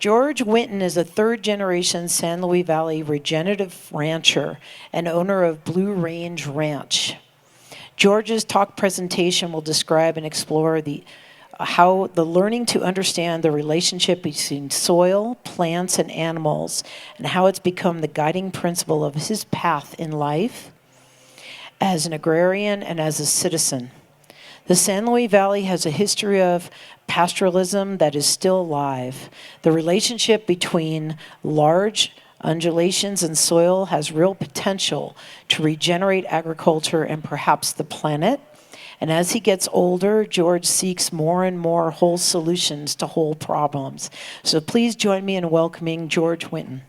George Whitten is a third-generation San Luis Valley regenerative rancher and owner of Blue Range Ranch. George's talk presentation will describe and explore how the learning to understand the relationship between soil, plants, and animals, and how it's become the guiding principle of his path in life as an agrarian and as a citizen. The San Luis Valley has a history of pastoralism that is still alive. The relationship between large undulations in soil has real potential to regenerate agriculture and perhaps the planet. And as he gets older, George seeks more and more whole solutions to whole problems. So please join me in welcoming George Whitten.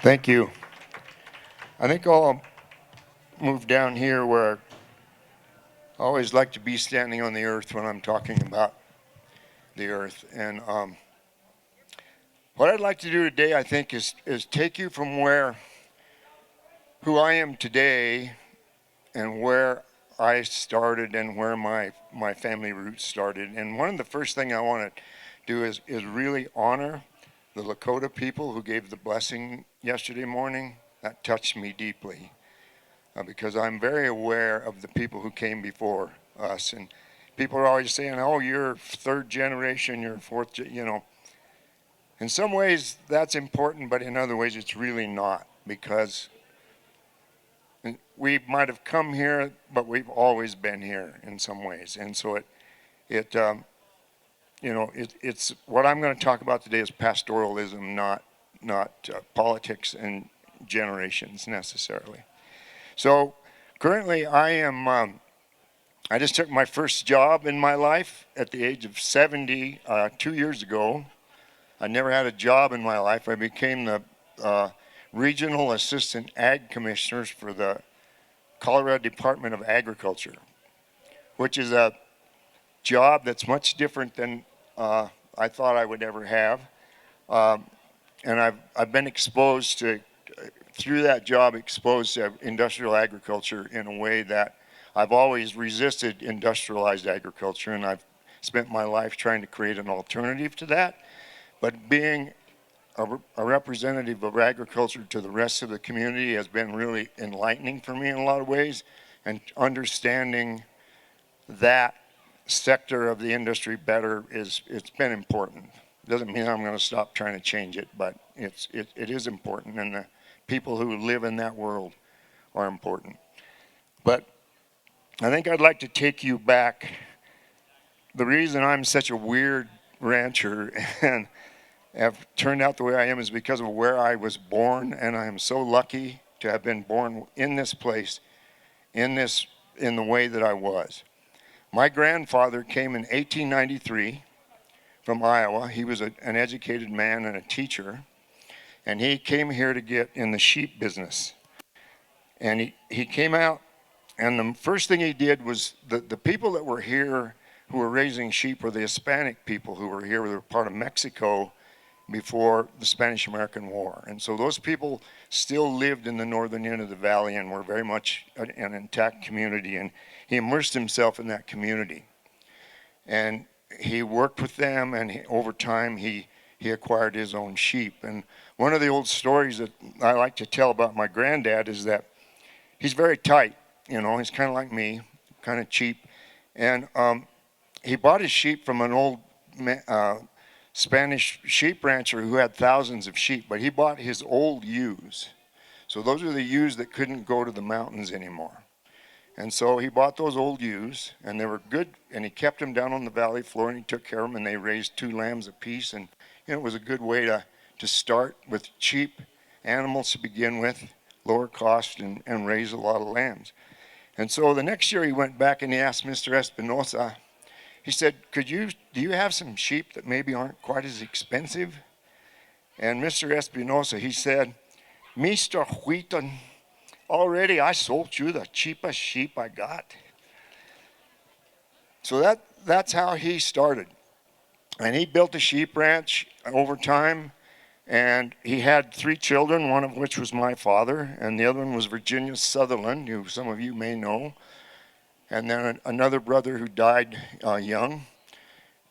Thank you. I think I'll move down here where I always like to be standing on the earth when I'm talking about the earth. And what I'd like to do today, I think, is take you from who I am today and where I started and where my family roots started. And one of the first thing I want to do is really honor the Lakota people who gave the blessing yesterday morning. That touched me deeply. Because I'm very aware of the people who came before us. And people are always saying, oh, you're third generation, you're fourth, In some ways, that's important, but in other ways, it's really not. Because we might have come here, but we've always been here in some ways. And so it's what I'm going to talk about today is pastoralism, not politics and generations necessarily. So currently I just took my first job in my life at the age of 70, 2 years ago. I never had a job in my life. I became the Regional Assistant Ag Commissioners for the Colorado Department of Agriculture, which is a job that's much different than I thought I would ever have. And I've been exposed to through that job exposed to industrial agriculture in a way that I've always resisted industrialized agriculture, and I've spent my life trying to create an alternative to that. But being a representative of agriculture to the rest of the community has been really enlightening for me in a lot of ways, and understanding that sector of the industry better it's been important. Doesn't mean I'm going to stop trying to change it, but it is important, and the people who live in that world are important. But I think I'd like to take you back. The reason I'm such a weird rancher and have turned out the way I am is because of where I was born, and I am so lucky to have been born in this place, in the way that I was. My grandfather came in 1893 from Iowa. He was an educated man and a teacher. And he came here to get in the sheep business. And he came out, and the first thing he did was the people that were here who were raising sheep were the Hispanic people who were here. They were part of Mexico before the Spanish-American War. And so those people still lived in the northern end of the valley and were very much an intact community. And he immersed himself in that community. And he worked with them, and over time he acquired his own sheep. And one of the old stories that I like to tell about my granddad is that he's very tight, he's kind of like me, kind of cheap. And he bought his sheep from an old Spanish sheep rancher who had thousands of sheep, but he bought his old ewes. So those are the ewes that couldn't go to the mountains anymore. And so he bought those old ewes, and they were good, and he kept them down on the valley floor, and he took care of them, and they raised 2 lambs apiece. And it was a good way to start with cheap animals to begin with, lower cost, and raise a lot of lambs. And so the next year he went back and he asked Mr. Espinosa, he said, do you have some sheep that maybe aren't quite as expensive? And Mr. Espinosa, he said, Mr. Whitten, already I sold you the cheapest sheep I got. So that's how he started. And he built a sheep ranch over time, and he had 3 children, one of which was my father, and the other one was Virginia Sutherland, who some of you may know, and then another brother who died young.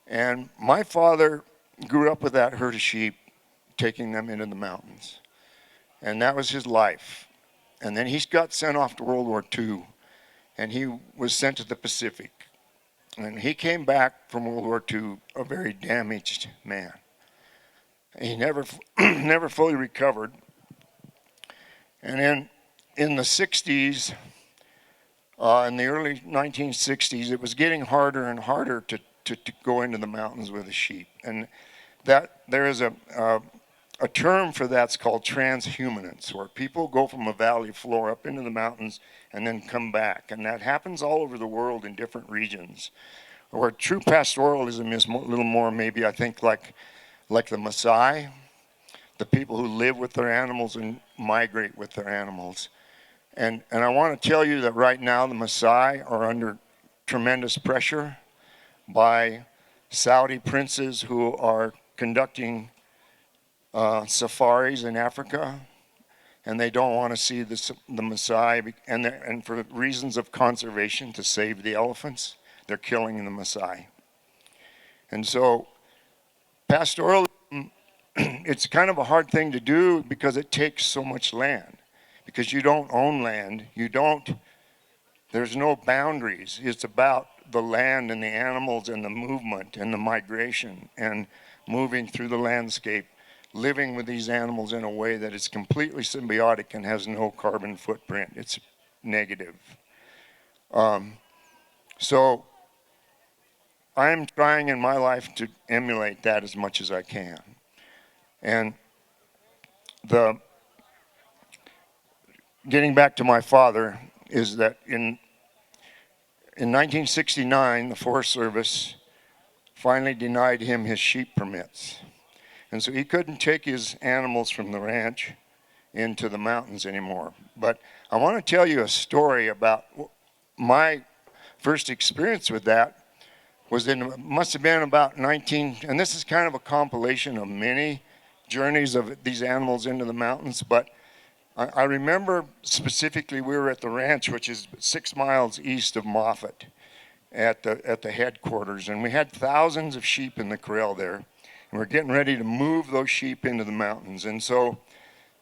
And my father grew up with that herd of sheep, taking them into the mountains. And that was his life. And then he got sent off to World War II, and he was sent to the Pacific. And he came back from World War II a very damaged man. He never, never fully recovered. And then in the 60s, in the early 1960s, it was getting harder and harder to go into the mountains with the sheep. And that there is a term for that's called transhumance, where people go from a valley floor up into the mountains and then come back. And that happens all over the world in different regions. Where true pastoralism is a little more maybe, I think, like the Maasai, the people who live with their animals and migrate with their animals. And I want to tell you that right now the Maasai are under tremendous pressure by Saudi princes who are conducting safaris in Africa, and they don't want to see the Maasai, and for reasons of conservation, to save the elephants, they're killing the Maasai. And so pastoralism, it's kind of a hard thing to do because it takes so much land. Because you don't own land, there's no boundaries. It's about the land and the animals and the movement and the migration and moving through the landscape, living with these animals in a way that is completely symbiotic and has no carbon footprint. It's negative. So I'm trying in my life to emulate that as much as I can. And getting back to my father is that in 1969, the Forest Service finally denied him his sheep permits. And so he couldn't take his animals from the ranch into the mountains anymore. But I want to tell you a story about my first experience with that. Must have been about 19, and this is kind of a compilation of many journeys of these animals into the mountains, but I remember specifically we were at the ranch, which is 6 miles east of Moffett, at the headquarters, and we had thousands of sheep in the corral there, and we're getting ready to move those sheep into the mountains. And so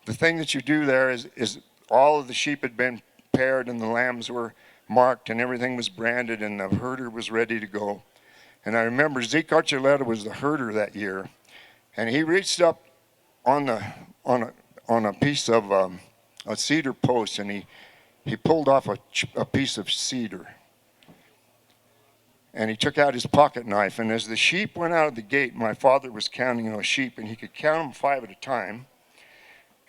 the thing that you do there is all of the sheep had been paired and the lambs were marked and everything was branded and the herder was ready to go. And I remember Zeke Archuleta was the herder that year, and he reached up on a piece of a cedar post, and he pulled off a piece of cedar. And he took out his pocket knife, and as the sheep went out of the gate, my father was counting those sheep, and he could count them 5 at a time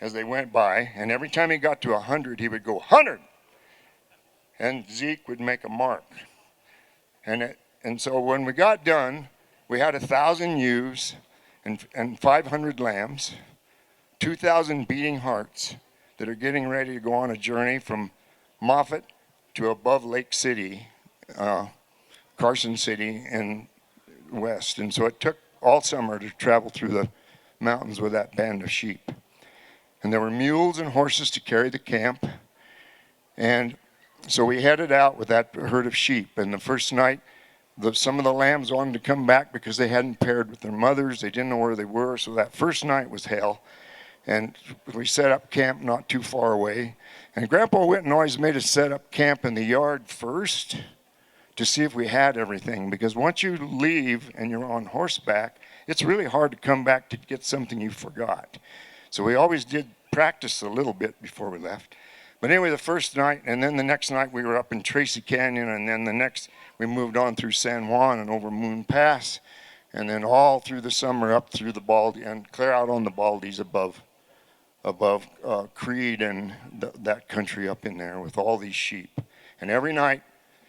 as they went by, and every time he got to 100, he would go, 100! And Zeke would make a mark. And so when we got done, we had 1,000 ewes and 500 lambs, 2,000 beating hearts that are getting ready to go on a journey from Moffett to above Lake City, Carson City and west. And so it took all summer to travel through the mountains with that band of sheep. And there were mules and horses to carry the camp. And so we headed out with that herd of sheep. And the first night, some of the lambs wanted to come back because they hadn't paired with their mothers. They didn't know where they were. So that first night was hell. And we set up camp not too far away. And Grandpa Whitten always made us set up camp in the yard first to see if we had everything. Because once you leave and you're on horseback, it's really hard to come back to get something you forgot. So we always did practice a little bit before we left. But anyway, the first night, and then the next night we were up in Tracy Canyon, and then the next we moved on through San Juan and over Moon Pass, and then all through the summer up through the Baldy and clear out on the Baldies above Creed and that country up in there with all these sheep. And every night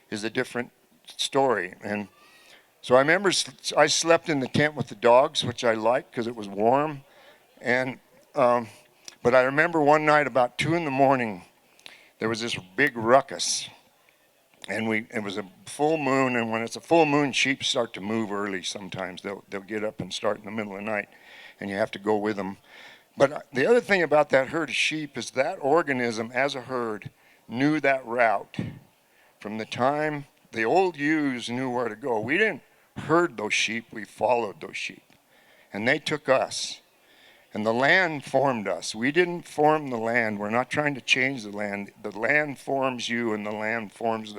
is a different story. And so I remember I slept in the tent with the dogs, which I liked because it was warm. And but I remember one night about 2 a.m, there was this big ruckus. And it was a full moon, and when it's a full moon, sheep start to move early sometimes. They'll get up and start in the middle of the night, and you have to go with them. But the other thing about that herd of sheep is that organism, as a herd, knew that route from the time the old ewes knew where to go. We didn't herd those sheep, we followed those sheep. And they took us. And the land formed us. We didn't form the land. We're not trying to change the land. The land forms you, and the land forms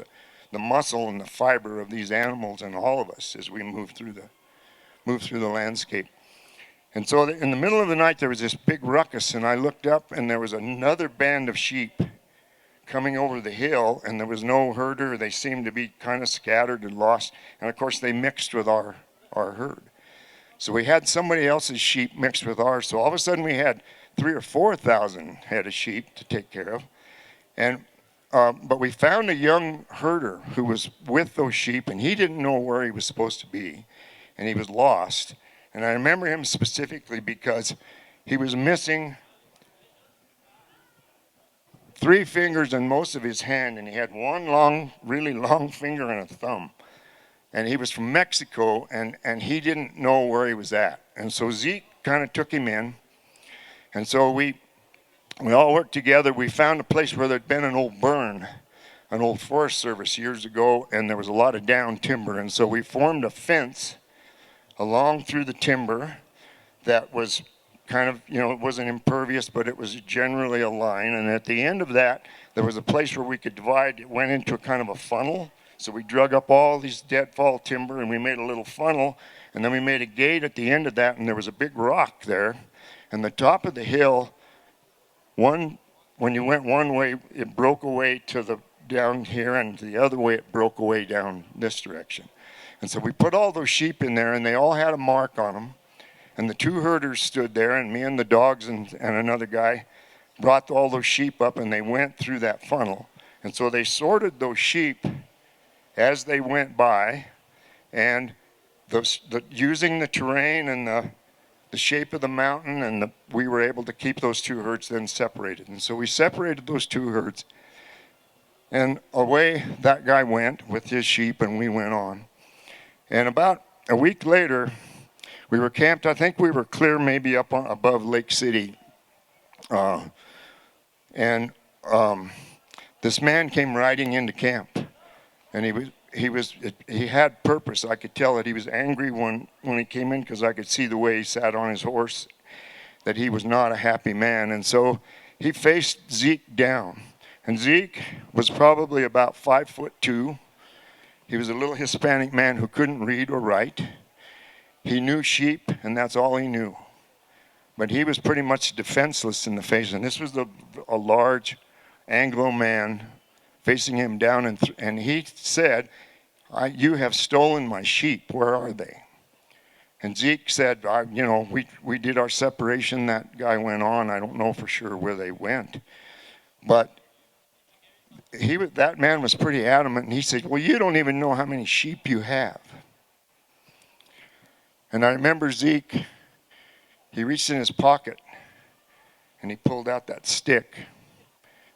the muscle and the fiber of these animals and all of us as we move through the landscape. And so in the middle of the night, there was this big ruckus, and I looked up, and there was another band of sheep coming over the hill, and there was no herder. They seemed to be kind of scattered and lost. And, of course, they mixed with our herd. So we had somebody else's sheep mixed with ours. So all of a sudden we had 3,000 or 4,000 head of sheep to take care of. And but we found a young herder who was with those sheep, and he didn't know where he was supposed to be, and he was lost. And I remember him specifically because he was missing 3 fingers and most of his hand, and he had one long, really long finger and a thumb. And he was from Mexico, and he didn't know where he was at. And so Zeke kind of took him in. And so we all worked together. We found a place where there'd been an old burn, an old Forest Service years ago, and there was a lot of down timber. And so we formed a fence along through the timber that was kind of, it wasn't impervious, but it was generally a line. And at the end of that, there was a place where we could divide. It went into a kind of a funnel. So we drug up all these deadfall timber, and we made a little funnel, and then we made a gate at the end of that, and there was a big rock there. And the top of the hill, when you went one way, it broke away to the down here, and the other way it broke away down this direction. And so we put all those sheep in there, and they all had a mark on them. And the 2 herders stood there, and me and the dogs and another guy brought all those sheep up, and they went through that funnel. And so they sorted those sheep as they went by, and using the terrain and the shape of the mountain, and we were able to keep those 2 herds then separated. And so we separated those 2 herds, and away that guy went with his sheep, and we went on. And about a week later, we were camped. I think we were clear maybe up above Lake City, and this man came riding into camp. And he had purpose. I could tell that he was angry when he came in, because I could see the way he sat on his horse, that he was not a happy man. And so he faced Zeke down. And Zeke was probably about 5'2". He was a little Hispanic man who couldn't read or write. He knew sheep, and that's all he knew. But he was pretty much defenseless in the face. And this was a large Anglo man facing him down, and he said, "You have stolen my sheep. Where are they?" And Zeke said, we did our separation. That guy went on. I don't know for sure where they went. But that man was pretty adamant, and he said, "Well, you don't even know how many sheep you have." And I remember Zeke, he reached in his pocket, and he pulled out that stick,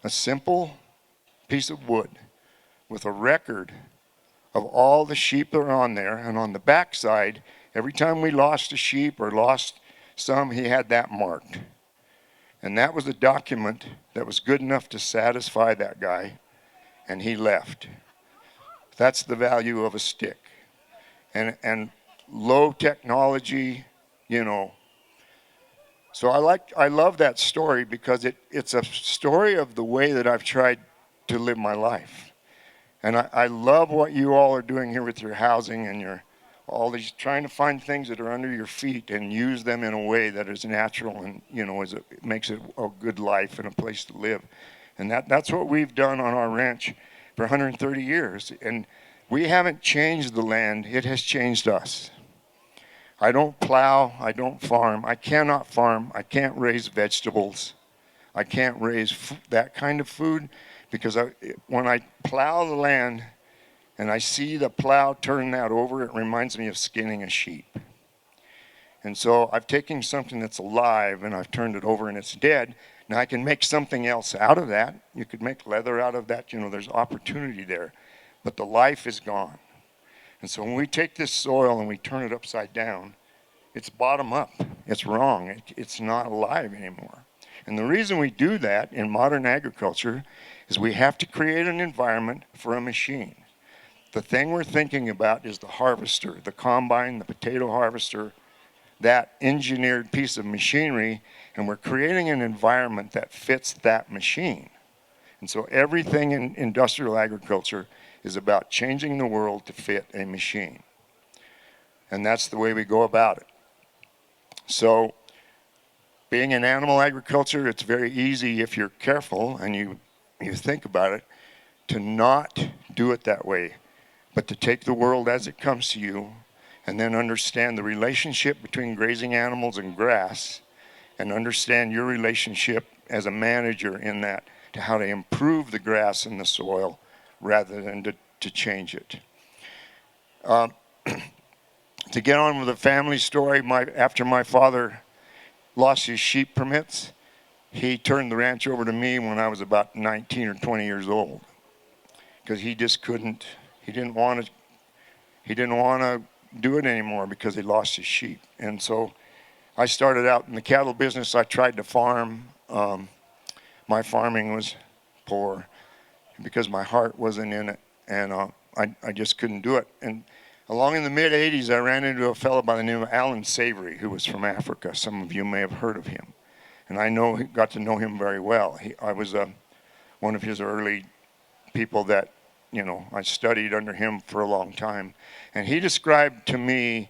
a simple piece of wood with a record of all the sheep that are on there. And on the back side, every time we lost a sheep or lost some, he had that marked. And that was a document that was good enough to satisfy that guy, and he left. That's the value of a stick. And low technology, So I love that story, because it's a story of the way that I've tried to live my life. And I love what you all are doing here with your housing and all these, trying to find things that are under your feet and use them in a way that is natural and, makes it a good life and a place to live. And that's what we've done on our ranch for 130 years. And we haven't changed the land. It has changed us. I don't plow. I don't farm. I cannot farm. I can't raise vegetables. I can't raise that kind of food, because when I plow the land and I see the plow turn that over, it reminds me of skinning a sheep. And so I've taken something that's alive and I've turned it over and it's dead. Now I can make something else out of that. You could make leather out of that. There's opportunity there. But the life is gone. And so when we take this soil and we turn it upside down, it's bottom up. It's wrong. It's not alive anymore. And the reason we do that in modern agriculture is we have to create an environment for a machine. the thing we're thinking about is the harvester, the combine, the potato harvester, that engineered piece of machinery, and we're creating an environment that fits that machine. And so everything in industrial agriculture is about changing the world to fit a machine. And that's the way we go about it. So being in animal agriculture, it's very easy if you're careful and you think about it, to not do it that way, but to take the world as it comes to you and then understand the relationship between grazing animals and grass, and understand your relationship as a manager in that, to how to improve the grass and the soil rather than to change it. To get on with the family story, after my father lost his sheep permits, he turned the ranch over to me when I was about 19 or 20 years old, because he just couldn't, he didn't want to do it anymore because he lost his sheep. And so I started out in the cattle business. I tried to farm. My farming was poor because my heart wasn't in it, and I just couldn't do it. And along in the mid-'80s, I ran into a fellow by the name of Alan Savory, who was from Africa. Some of you may have heard of him. And I got to know him very well. I was one of his early people that, I studied under him for a long time. And he described to me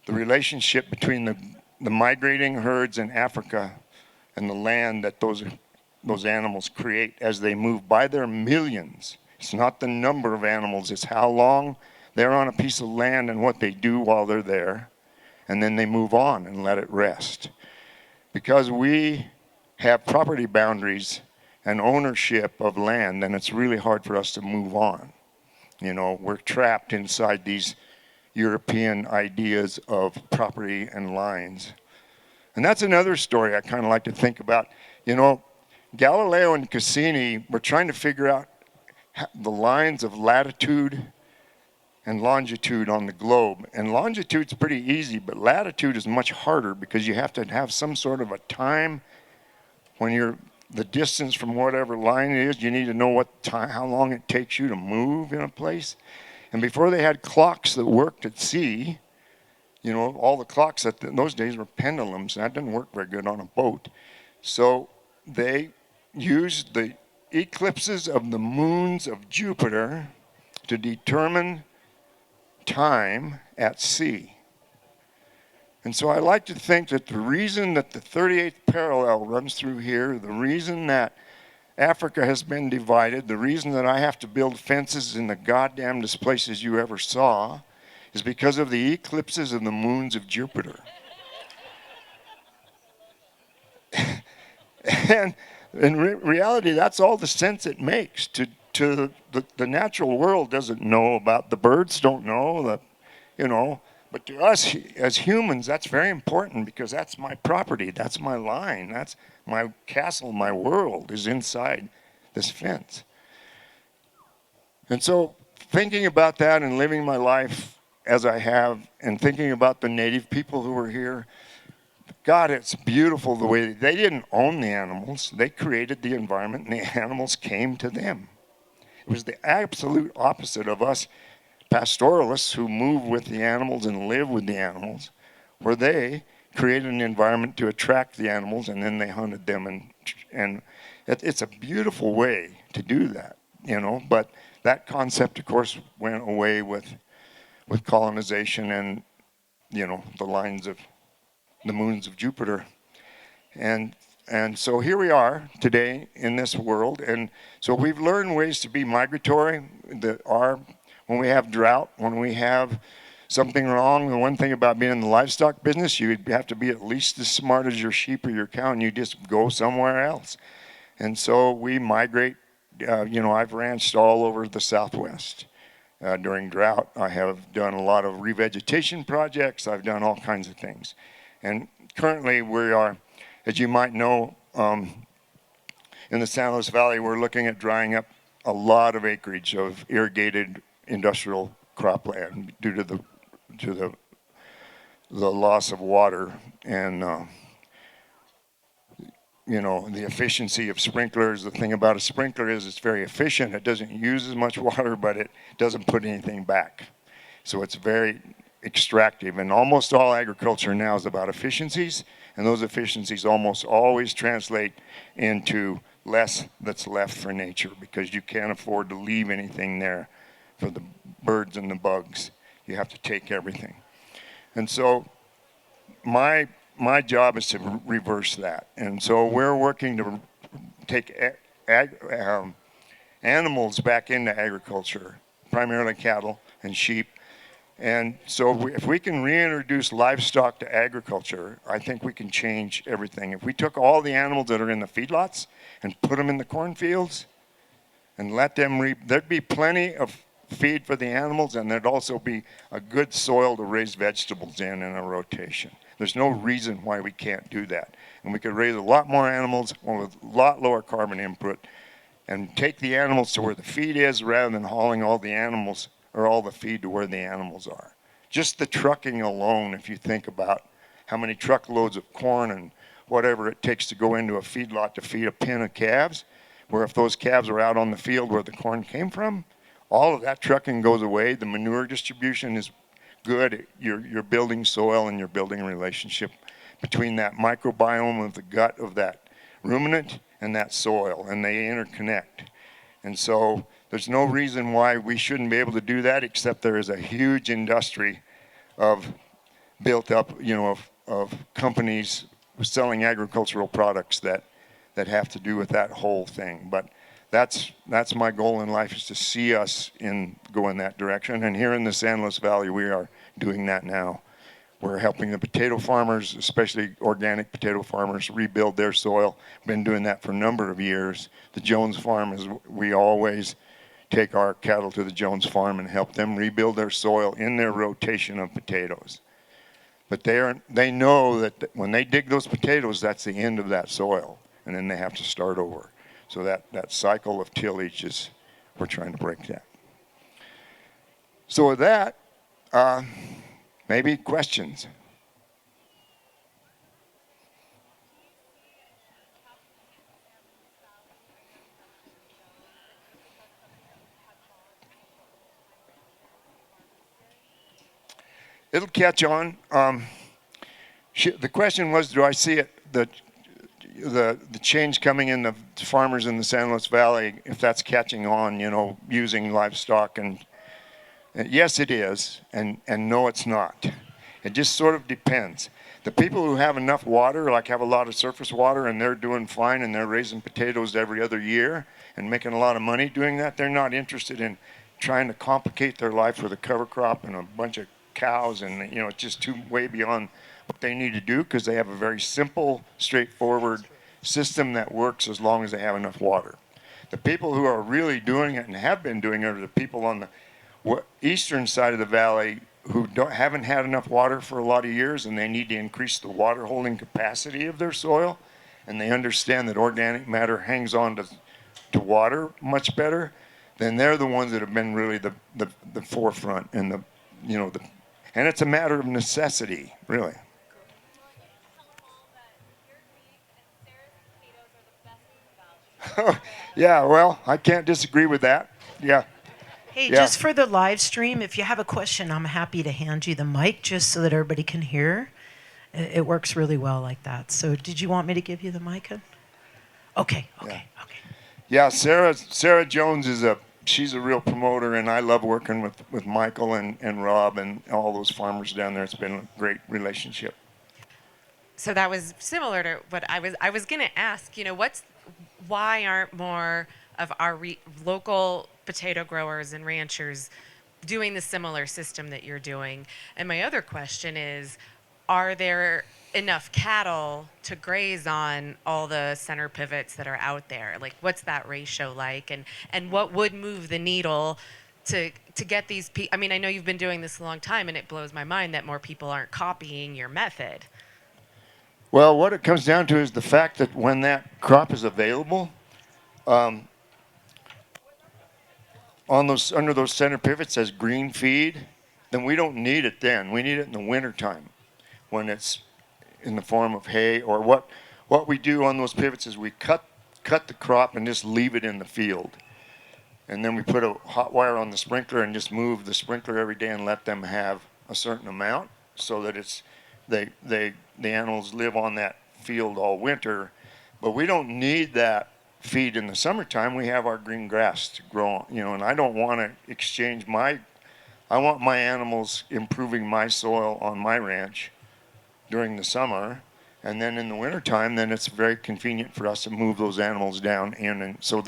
the relationship between the migrating herds in Africa and the land that those animals create as they move by their millions. It's not the number of animals, it's how long they're on a piece of land and what they do while they're there. And then they move on and let it rest. Because we have property boundaries and ownership of land, then it's really hard for us to move on. We're trapped inside these European ideas of property and lines. And that's another story I kind of like to think about. Galileo and Cassini were trying to figure out the lines of latitude and longitude on the globe. And longitude's pretty easy, but latitude is much harder because you have to have some sort of a time when the distance from whatever line it is. You need to know how long it takes you to move in a place. And before they had clocks that worked at sea, all the clocks in those days were pendulums, and that didn't work very good on a boat. So they used the eclipses of the moons of Jupiter to determine time at sea. And so I like to think that the reason that the 38th parallel runs through here, the reason that Africa has been divided, the reason that I have to build fences in the goddamnedest places you ever saw, is because of the eclipses of the moons of Jupiter. And in reality, that's all the sense it makes. To the natural world doesn't know about, the birds don't know, but to us as humans, that's very important, because that's my property, that's my line, that's my castle, my world is inside this fence. And so thinking about that and living my life as I have, and thinking about the native people who were here, God, it's beautiful the way they didn't own the animals. They created the environment and the animals came to them. It was the absolute opposite of us pastoralists who move with the animals and live with the animals, where they created an environment to attract the animals and then they hunted them. And it's a beautiful way to do that, but that concept, of course, went away with colonization and, the lines of the moons of Jupiter. And so here we are today in this world. And so we've learned ways to be migratory. When we have drought, when we have something wrong, the one thing about being in the livestock business, you have to be at least as smart as your sheep or your cow, and you just go somewhere else. And so we migrate. I've ranched all over the Southwest. During drought, I have done a lot of revegetation projects. I've done all kinds of things. And currently we are, as you might know, in the San Luis Valley, we're looking at drying up a lot of acreage of irrigated industrial cropland due to the loss of water. And the efficiency of sprinklers. The thing about a sprinkler is it's very efficient. It doesn't use as much water, but it doesn't put anything back. So it's very extractive. And almost all agriculture now is about efficiencies, and those efficiencies almost always translate into less that's left for nature, because you can't afford to leave anything there for the birds and the bugs. You have to take everything. And so my job is to reverse that. And so we're working to take animals back into agriculture, primarily cattle and sheep. And so if we can reintroduce livestock to agriculture, I think we can change everything. If we took all the animals that are in the feedlots and put them in the cornfields and let them there'd be plenty of feed for the animals, and there'd also be a good soil to raise vegetables in a rotation. There's no reason why we can't do that. And we could raise a lot more animals with a lot lower carbon input and take the animals to where the feed is rather than hauling all the animals or all the feed to where the animals are. Just the trucking alone, if you think about how many truckloads of corn and whatever it takes to go into a feedlot to feed a pen of calves, where if those calves are out on the field where the corn came from, all of that trucking goes away. The manure distribution is good. You're building soil, and you're building a relationship between that microbiome of the gut of that ruminant and that soil, and they interconnect. And so there's no reason why we shouldn't be able to do that, except there is a huge industry of built up, of companies selling agricultural products that have to do with that whole thing. But that's my goal in life, is to see us go in that direction. And here in the San Luis Valley, we are doing that now. We're helping the potato farmers, especially organic potato farmers, rebuild their soil. Been doing that for a number of years. The Jones farm is, we always take our cattle to the Jones farm and help them rebuild their soil in their rotation of potatoes. But they know that when they dig those potatoes, that's the end of that soil, and then they have to start over. So that cycle of tillage we're trying to break that. So with that, maybe questions. It'll catch on. The question was, do I see it, the change coming in the farmers in the San Luis Valley, if that's catching on, using livestock? And yes, it is, and no, it's not. It just sort of depends. The people who have enough water, like have a lot of surface water, and they're doing fine, and they're raising potatoes every other year and making a lot of money doing that, they're not interested in trying to complicate their life with a cover crop and a bunch of cows, and it's just way beyond what they need to do, because they have a very simple, straightforward system that works as long as they have enough water. The people who are really doing it and have been doing it are the people on the eastern side of the valley who haven't had enough water for a lot of years, and they need to increase the water holding capacity of their soil, and they understand that organic matter hangs on to water much better. Then they're the ones that have been really the forefront, and and it's a matter of necessity, really. Yeah, well, I can't disagree with that. Yeah. Hey, Yeah. just for the live stream, if you have a question, I'm happy to hand you the mic just so that everybody can hear. It works really well like that. So did you want me to give you the mic? Okay. Yeah, Sarah Jones she's a real promoter, and I love working with Michael and Rob and all those farmers down there. It's been a great relationship. So that was similar to what I was going to ask, why aren't more of our local potato growers and ranchers doing the similar system that you're doing? And my other question is, are there enough cattle to graze on all the center pivots that are out there? Like, what's that ratio like? And what would move the needle to get these people? I mean, I know you've been doing this a long time, and it blows my mind that more people aren't copying your method. Well, what it comes down to is the fact that when that crop is available, under those center pivots as green feed, then we don't need it then. We need it in the wintertime when it's in the form of hay, or what what we do on those pivots is we cut the crop and just leave it in the field. And then we put a hot wire on the sprinkler and just move the sprinkler every day and let them have a certain amount so that the animals live on that field all winter. But we don't need that feed in the summertime. We have our green grass to grow, and I don't want to exchange I want my animals improving my soil on my ranch during the summer. And then in the wintertime, then it's very convenient for us to move those animals down in. And so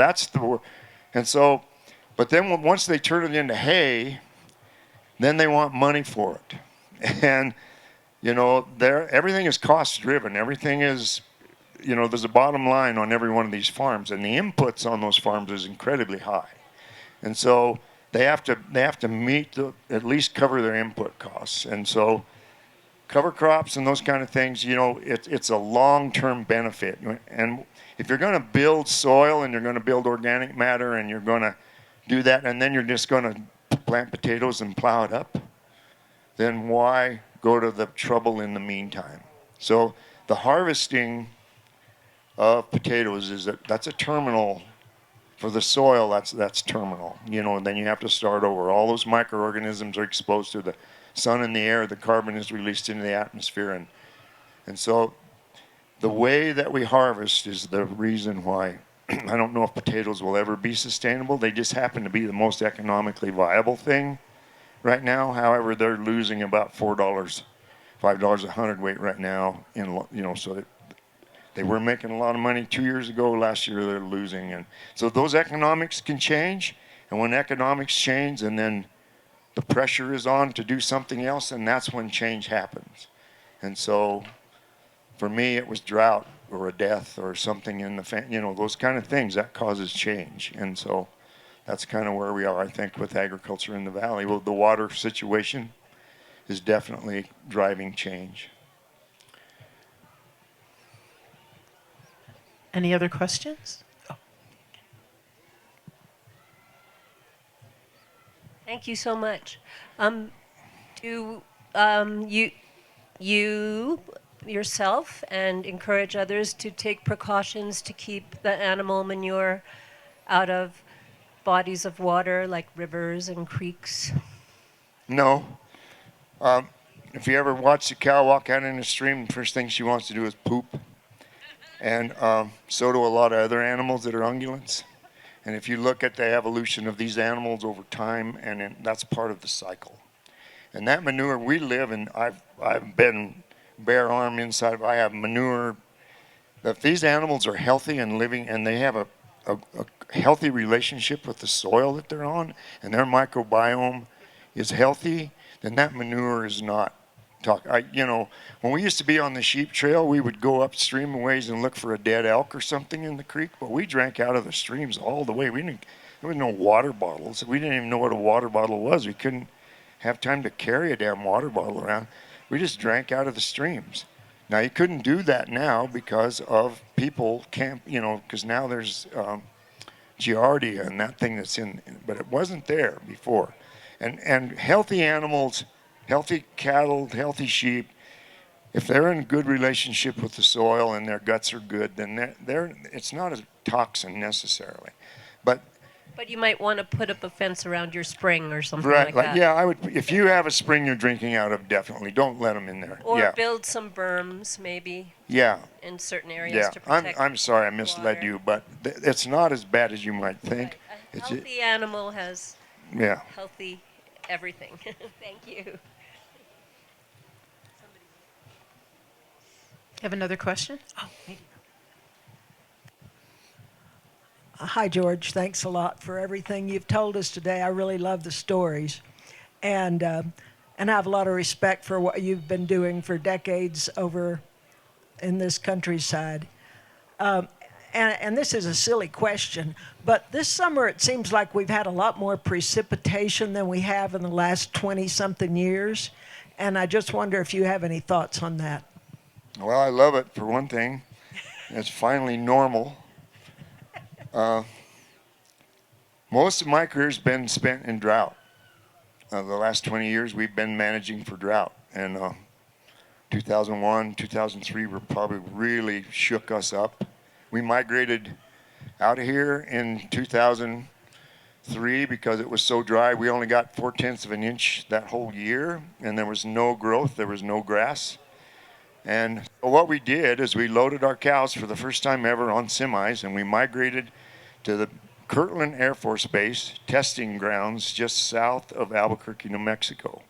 but then once they turn it into hay, then they want money for it. And, everything is cost driven. Everything is, there's a bottom line on every one of these farms, and the inputs on those farms is incredibly high. And so they have to meet at least cover their input costs. And so cover crops and those kind of things, it's a long-term benefit. And if you're going to build soil and you're going to build organic matter and you're going to do that and then you're just going to plant potatoes and plow it up, then why go to the trouble in the meantime? So the harvesting of potatoes that's a terminal for the soil. That's terminal, and then you have to start over. All those microorganisms are exposed to the sun and the air. The carbon is released into the atmosphere, and so the way that we harvest is the reason why I don't know if potatoes will ever be sustainable. They just happen to be the most economically viable thing right now. However, they're losing about $4, $5 a hundredweight right now. So they were making a lot of money 2 years ago. Last year they're losing, and so those economics can change. And when economics change, and then the pressure is on to do something else, and that's when change happens. And so, for me, it was drought or a death or something in the those kind of things that causes change. And so that's kind of where we are, I think, with agriculture in the valley. Well, the water situation is definitely driving change. Any other questions? Thank you so much. Do you yourself and encourage others to take precautions to keep the animal manure out of bodies of water like rivers and creeks? No. If you ever watch a cow walk out in a stream, the first thing she wants to do is poop. And so do a lot of other animals that are ungulates. And if you look at the evolution of these animals over time, that's part of the cycle. And that manure, we live in, I've been bare arm inside, I have manure. If these animals are healthy and living, and they have a healthy relationship with the soil that they're on, and their microbiome is healthy, then that manure is not when we used to be on the sheep trail, we would go upstream a ways and look for a dead elk or something in the creek, but we drank out of the streams all the way. There was no water bottles. We didn't even know what a water bottle was. We couldn't have time to carry a damn water bottle around. We just drank out of the streams. Now, you couldn't do that now because of people because now there's Giardia and that thing that's but it wasn't there before. And healthy animals, healthy cattle, healthy sheep, if they're in a good relationship with the soil and their guts are good, then it's not a toxin necessarily. But you might want to put up a fence around your spring or something right, like that. Yeah, I would. If you have a spring you're drinking out of, definitely don't let them in there. Or build some berms, maybe. Yeah. In certain areas to protect. I'm sorry I misled water. you, but it's not as bad as you might think. Right. A healthy animal has healthy everything. Thank you. Have another question? Oh, maybe. Hi, George. Thanks a lot for everything you've told us today. I really love the stories. And I have a lot of respect for what you've been doing for decades over in this countryside. And this is a silly question, but this summer it seems like we've had a lot more precipitation than we have in the last 20-something years. And I just wonder if you have any thoughts on that. Well, I love it, for one thing. It's finally normal. Most of my career's been spent in drought. The last 20 years we've been managing for drought. And 2001, 2003 were probably really shook us up. We migrated out of here in 2003 because it was so dry. We only got 4/10 of an inch that whole year, and there was no growth, there was no grass. And what we did is we loaded our cows for the first time ever on semis, and we migrated to the Kirtland Air Force Base testing grounds just south of Albuquerque, New Mexico.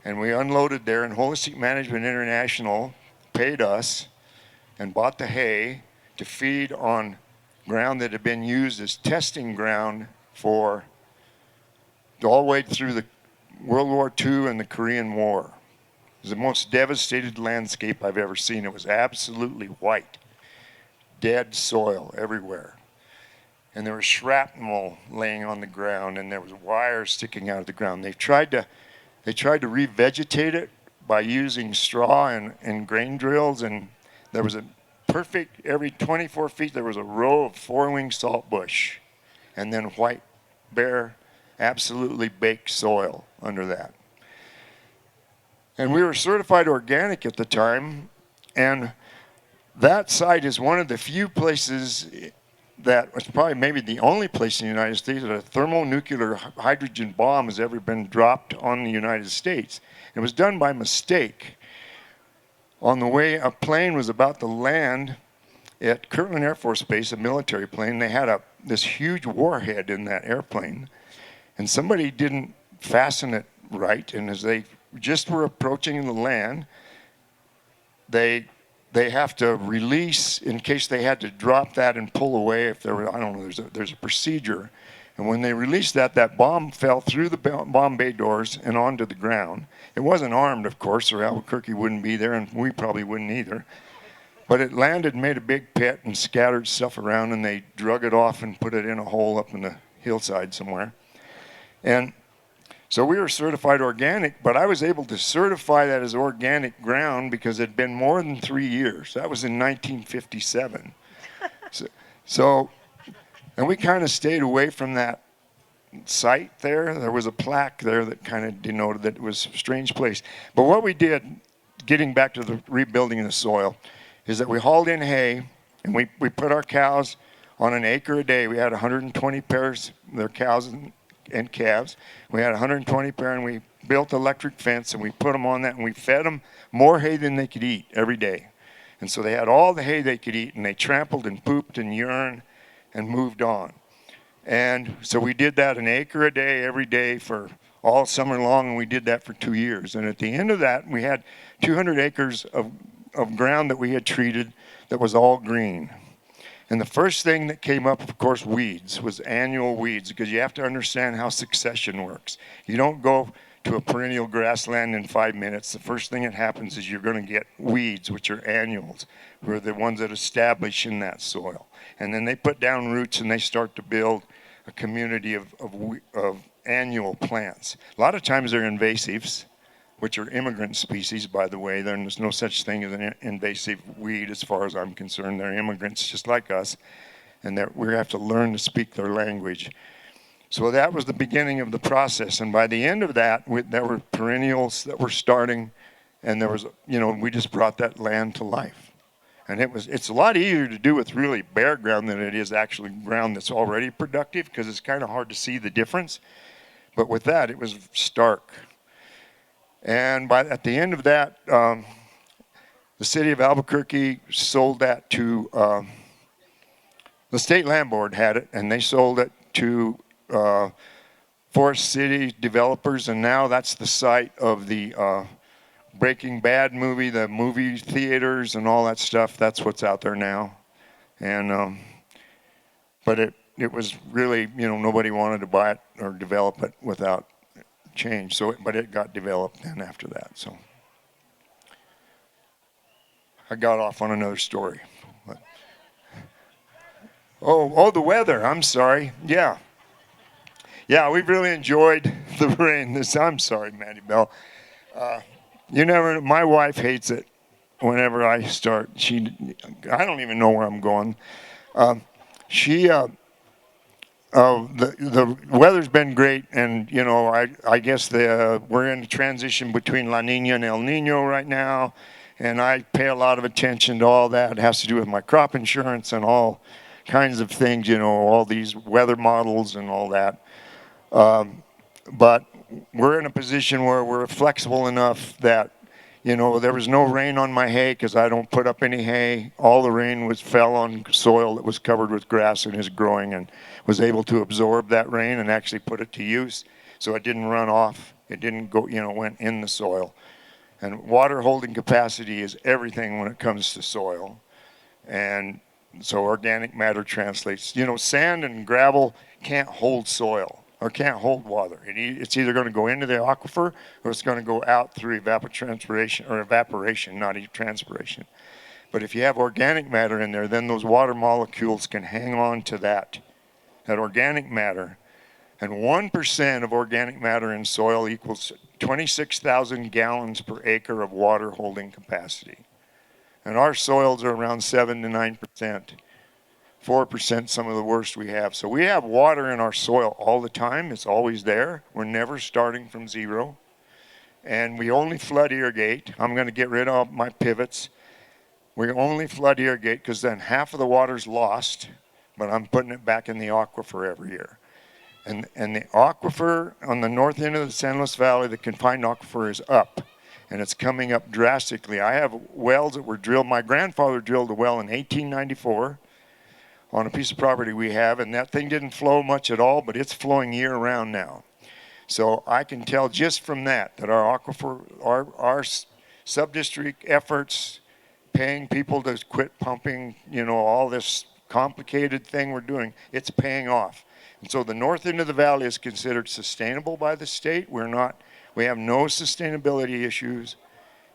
And we unloaded there, and Holistic Management International paid us and bought the hay to feed on ground that had been used as testing ground for all the way through the World War II and the Korean War. It was the most devastated landscape I've ever seen. It was absolutely white, dead soil everywhere. And there was shrapnel laying on the ground, and there was wires sticking out of the ground. They tried to revegetate it by using straw and grain drills, and there was a perfect, every 24 feet there was a row of 4-wing saltbush, and then white, bare, absolutely baked soil under that. And we were certified organic at the time, and that site is one of the few places that was probably maybe the only place in the United States that a thermonuclear hydrogen bomb has ever been dropped on the United States. It was done by mistake. On the way a plane was about to land at Kirtland Air Force Base, a military plane, they had this huge warhead in that airplane, and somebody didn't fasten it right, and as they just were approaching the land, they have to release in case they had to drop that and pull away if there were, I don't know, there's a procedure. And when they released that bomb fell through the bomb bay doors and onto the ground. It wasn't armed, of course, or Albuquerque wouldn't be there, and we probably wouldn't either. But it landed and made a big pit and scattered stuff around, and they drug it off and put it in a hole up in the hillside somewhere. And so we were certified organic, but I was able to certify that as organic ground because it had been more than 3 years. That was in 1957. And we kind of stayed away from that site there. There was a plaque there that kind of denoted that it was a strange place. But what we did, getting back to the rebuilding of the soil, is that we hauled in hay, and we put our cows on an acre a day. We had 120 pairs, their cows and calves. We had 120 pair, and we built electric fence, and we put them on that, and we fed them more hay than they could eat every day. And so they had all the hay they could eat, and they trampled and pooped and urined and moved on. And so we did that an acre a day every day for all summer long, and we did that for 2 years. And at the end of that, we had 200 acres of ground that we had treated that was all green. And the first thing that came up, of course, weeds, was annual weeds, because you have to understand how succession works. You don't go to a perennial grassland in 5 minutes. The first thing that happens is you're going to get weeds, which are annuals, who are the ones that establish in that soil. And then they put down roots and they start to build a community of annual plants. A lot of times they're invasives, which are immigrant species, by the way. There's no such thing as an invasive weed as far as I'm concerned. They're immigrants just like us, and we have to learn to speak their language. So that was the beginning of the process, and by the end of that, there were perennials that were starting, and there was, we just brought that land to life. And it's a lot easier to do with really bare ground than it is actually ground that's already productive, because it's kind of hard to see the difference. But with that, it was stark. And at the end of that, the city of Albuquerque sold that to, the state land board had it, and they sold it to Forest City developers, and now that's the site of the Breaking Bad movie, the movie theaters and all that stuff. That's what's out there now. And but it was really, nobody wanted to buy it or develop it without change. But it got developed then after that. So I got off on another story. Oh, the weather. I'm sorry. Yeah, we've really enjoyed the rain. I'm sorry, Maddie Bell. My wife hates it whenever I start. I don't even know where I'm going. The weather's been great, and you know, I guess we're in a transition between La Nina and El Nino right now, and I pay a lot of attention to all that. It has to do with my crop insurance and all kinds of things, you know, all these weather models and all that. But we're in a position where we're flexible enough that, you know, there was no rain on my hay because I don't put up any hay. All the rain fell on soil that was covered with grass and is growing, and was able to absorb that rain and actually put it to use. So it didn't run off. It didn't go, you know, went in the soil. And water holding capacity is everything when it comes to soil. And so organic matter translates. You know, sand and gravel can't hold soil or can't hold water. It's either going to go into the aquifer or it's going to go out through evaporation, not transpiration. But if you have organic matter in there, then those water molecules can hang on to that organic matter. And 1% of organic matter in soil equals 26,000 gallons per acre of water holding capacity. And our soils are around 7 to 9%, 4% some of the worst we have. So we have water in our soil all the time. It's always there. We're never starting from zero. And we only flood irrigate. I'm going to get rid of my pivots. We only flood irrigate because then half of the water's lost, but I'm putting it back in the aquifer every year. And the aquifer on the north end of the San Luis Valley, the confined aquifer is up. And it's coming up drastically. I have wells that were drilled. My grandfather drilled a well in 1894 on a piece of property we have, and that thing didn't flow much at all, but it's flowing year-round now. So I can tell just from that our aquifer, our sub-district efforts, paying people to quit pumping, you know, all this complicated thing we're doing, it's paying off. And so the north end of the valley is considered sustainable by the state. We have no sustainability issues,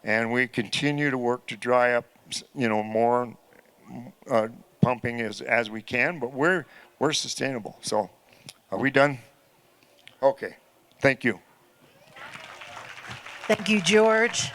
and we continue to work to dry up, you know, more pumping as we can, but we're sustainable. So are we done? Okay, thank you. Thank you, George.